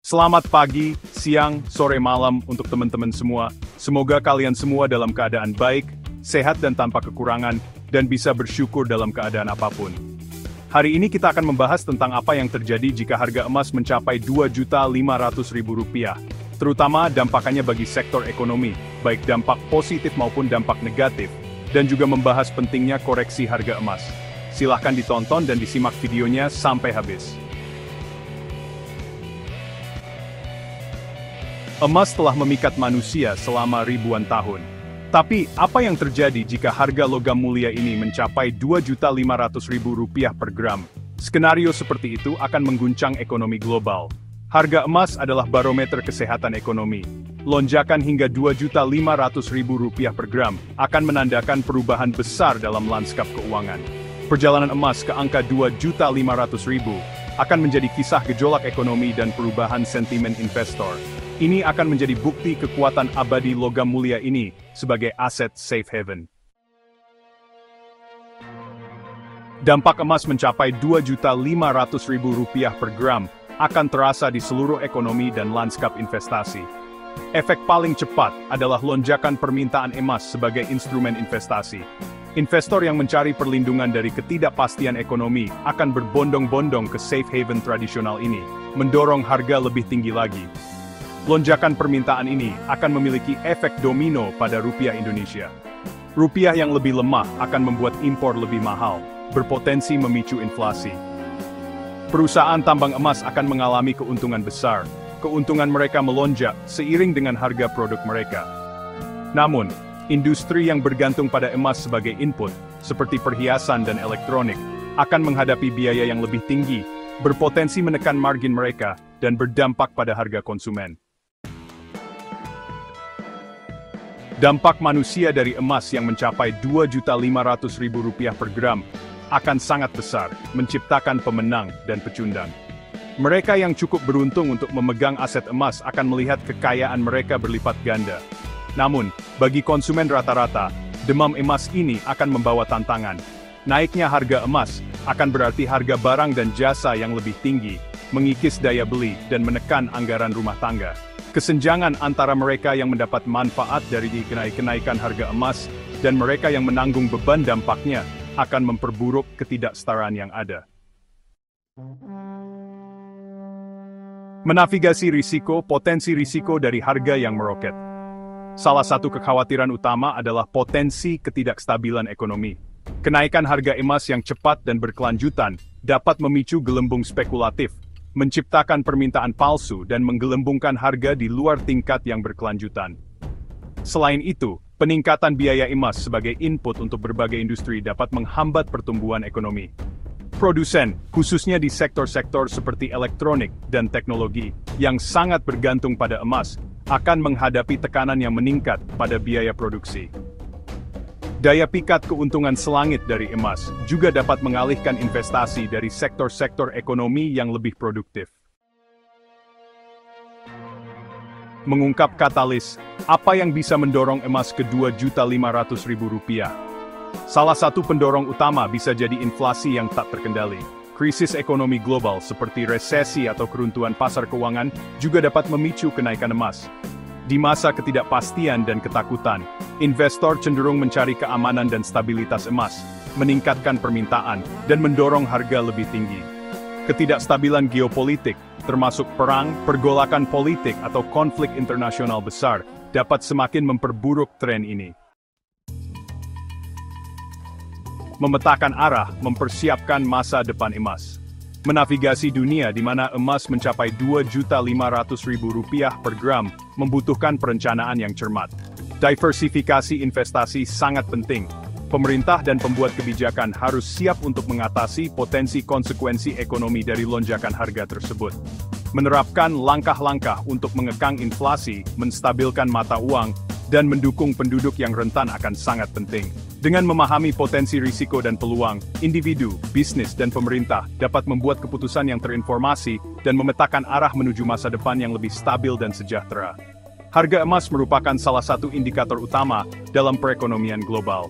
Selamat pagi, siang, sore, malam untuk teman-teman semua. Semoga kalian semua dalam keadaan baik, sehat dan tanpa kekurangan, dan bisa bersyukur dalam keadaan apapun. Hari ini kita akan membahas tentang apa yang terjadi jika harga emas mencapai Rp2.500.000, terutama dampaknya bagi sektor ekonomi, baik dampak positif maupun dampak negatif, dan juga membahas pentingnya koreksi harga emas. Silahkan ditonton dan disimak videonya sampai habis. Emas telah memikat manusia selama ribuan tahun. Tapi, apa yang terjadi jika harga logam mulia ini mencapai Rp2.500.000 per gram? Skenario seperti itu akan mengguncang ekonomi global. Harga emas adalah barometer kesehatan ekonomi. Lonjakan hingga Rp2.500.000 per gram akan menandakan perubahan besar dalam lanskap keuangan. Perjalanan emas ke angka Rp2.500.000 akan menjadi kisah gejolak ekonomi dan perubahan sentimen investor. Ini akan menjadi bukti kekuatan abadi logam mulia ini sebagai aset safe haven. Dampak emas mencapai Rp2.500.000 per gram akan terasa di seluruh ekonomi dan lanskap investasi. Efek paling cepat adalah lonjakan permintaan emas sebagai instrumen investasi. Investor yang mencari perlindungan dari ketidakpastian ekonomi akan berbondong-bondong ke safe haven tradisional ini, mendorong harga lebih tinggi lagi. Lonjakan permintaan ini akan memiliki efek domino pada rupiah Indonesia. Rupiah yang lebih lemah akan membuat impor lebih mahal, berpotensi memicu inflasi. Perusahaan tambang emas akan mengalami keuntungan besar. Keuntungan mereka melonjak seiring dengan harga produk mereka. Namun, industri yang bergantung pada emas sebagai input, seperti perhiasan dan elektronik, akan menghadapi biaya yang lebih tinggi, berpotensi menekan margin mereka, dan berdampak pada harga konsumen. Dampak manusia dari emas yang mencapai Rp2.500.000 per gram akan sangat besar, menciptakan pemenang dan pecundang. Mereka yang cukup beruntung untuk memegang aset emas akan melihat kekayaan mereka berlipat ganda. Namun, bagi konsumen rata-rata, demam emas ini akan membawa tantangan. Naiknya harga emas akan berarti harga barang dan jasa yang lebih tinggi, mengikis daya beli dan menekan anggaran rumah tangga. Kesenjangan antara mereka yang mendapat manfaat dari kenaikan harga emas dan mereka yang menanggung beban dampaknya akan memperburuk ketidaksetaraan yang ada. Menavigasi potensi risiko dari harga yang meroket. Salah satu kekhawatiran utama adalah potensi ketidakstabilan ekonomi. Kenaikan harga emas yang cepat dan berkelanjutan dapat memicu gelembung spekulatif, menciptakan permintaan palsu dan menggelembungkan harga di luar tingkat yang berkelanjutan. Selain itu, peningkatan biaya emas sebagai input untuk berbagai industri dapat menghambat pertumbuhan ekonomi. Produsen, khususnya di sektor-sektor seperti elektronik dan teknologi, yang sangat bergantung pada emas, akan menghadapi tekanan yang meningkat pada biaya produksi. Daya pikat keuntungan selangit dari emas juga dapat mengalihkan investasi dari sektor-sektor ekonomi yang lebih produktif. Mengungkap katalis, apa yang bisa mendorong emas ke Rp2.500.000? Salah satu pendorong utama bisa jadi inflasi yang tak terkendali. Krisis ekonomi global seperti resesi atau keruntuhan pasar keuangan juga dapat memicu kenaikan emas. Di masa ketidakpastian dan ketakutan, investor cenderung mencari keamanan dan stabilitas emas, meningkatkan permintaan, dan mendorong harga lebih tinggi. Ketidakstabilan geopolitik, termasuk perang, pergolakan politik, atau konflik internasional besar, dapat semakin memperburuk tren ini. Memetakan arah, mempersiapkan masa depan emas. Menavigasi dunia di mana emas mencapai Rp2.500.000 per gram membutuhkan perencanaan yang cermat. Diversifikasi investasi sangat penting. Pemerintah dan pembuat kebijakan harus siap untuk mengatasi potensi konsekuensi ekonomi dari lonjakan harga tersebut. Menerapkan langkah-langkah untuk mengekang inflasi, menstabilkan mata uang, dan mendukung penduduk yang rentan akan sangat penting. Dengan memahami potensi risiko dan peluang, individu, bisnis, dan pemerintah dapat membuat keputusan yang terinformasi dan memetakan arah menuju masa depan yang lebih stabil dan sejahtera. Harga emas merupakan salah satu indikator utama dalam perekonomian global.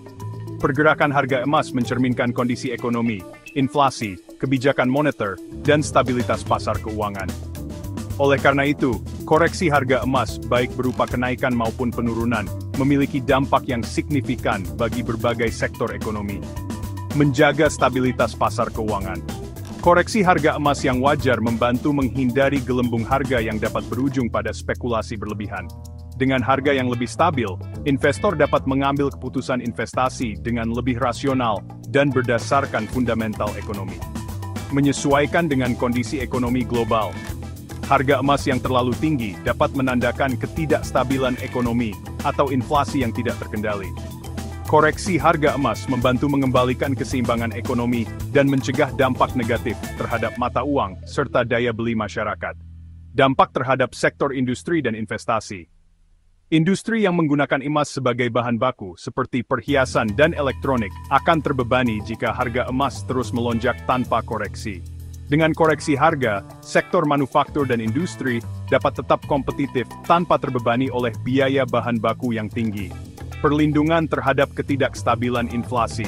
Pergerakan harga emas mencerminkan kondisi ekonomi, inflasi, kebijakan moneter, dan stabilitas pasar keuangan. Oleh karena itu, koreksi harga emas, baik berupa kenaikan maupun penurunan, memiliki dampak yang signifikan bagi berbagai sektor ekonomi. Menjaga stabilitas pasar keuangan. Koreksi harga emas yang wajar membantu menghindari gelembung harga yang dapat berujung pada spekulasi berlebihan. Dengan harga yang lebih stabil, investor dapat mengambil keputusan investasi dengan lebih rasional dan berdasarkan fundamental ekonomi. Menyesuaikan dengan kondisi ekonomi global. Harga emas yang terlalu tinggi dapat menandakan ketidakstabilan ekonomi atau inflasi yang tidak terkendali. Koreksi harga emas membantu mengembalikan keseimbangan ekonomi dan mencegah dampak negatif terhadap mata uang serta daya beli masyarakat. Dampak terhadap sektor industri dan investasi. Industri yang menggunakan emas sebagai bahan baku seperti perhiasan dan elektronik akan terbebani jika harga emas terus melonjak tanpa koreksi. Dengan koreksi harga, sektor manufaktur dan industri dapat tetap kompetitif tanpa terbebani oleh biaya bahan baku yang tinggi. Perlindungan terhadap ketidakstabilan inflasi.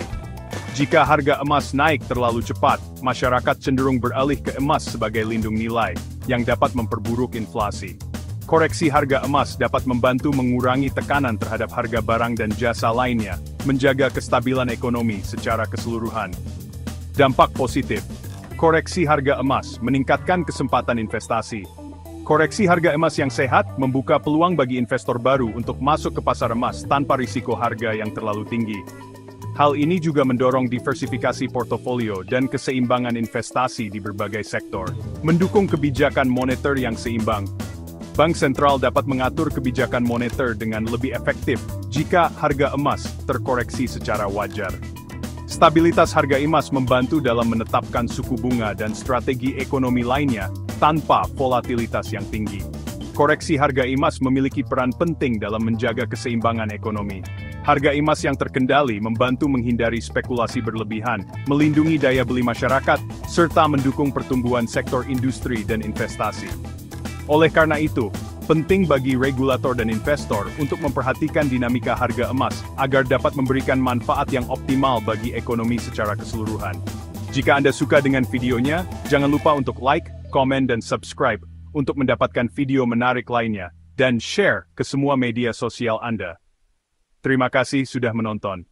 Jika harga emas naik terlalu cepat, masyarakat cenderung beralih ke emas sebagai lindung nilai, yang dapat memperburuk inflasi. Koreksi harga emas dapat membantu mengurangi tekanan terhadap harga barang dan jasa lainnya, menjaga kestabilan ekonomi secara keseluruhan. Dampak positif. Koreksi harga emas meningkatkan kesempatan investasi. Koreksi harga emas yang sehat membuka peluang bagi investor baru untuk masuk ke pasar emas tanpa risiko harga yang terlalu tinggi. Hal ini juga mendorong diversifikasi portofolio dan keseimbangan investasi di berbagai sektor. Mendukung kebijakan moneter yang seimbang. Bank sentral dapat mengatur kebijakan moneter dengan lebih efektif jika harga emas terkoreksi secara wajar. Stabilitas harga emas membantu dalam menetapkan suku bunga dan strategi ekonomi lainnya tanpa volatilitas yang tinggi. Koreksi harga emas memiliki peran penting dalam menjaga keseimbangan ekonomi. Harga emas yang terkendali membantu menghindari spekulasi berlebihan, melindungi daya beli masyarakat, serta mendukung pertumbuhan sektor industri dan investasi. Oleh karena itu, penting bagi regulator dan investor untuk memperhatikan dinamika harga emas agar dapat memberikan manfaat yang optimal bagi ekonomi secara keseluruhan. Jika Anda suka dengan videonya, jangan lupa untuk like, komen, dan subscribe untuk mendapatkan video menarik lainnya, dan share ke semua media sosial Anda. Terima kasih sudah menonton.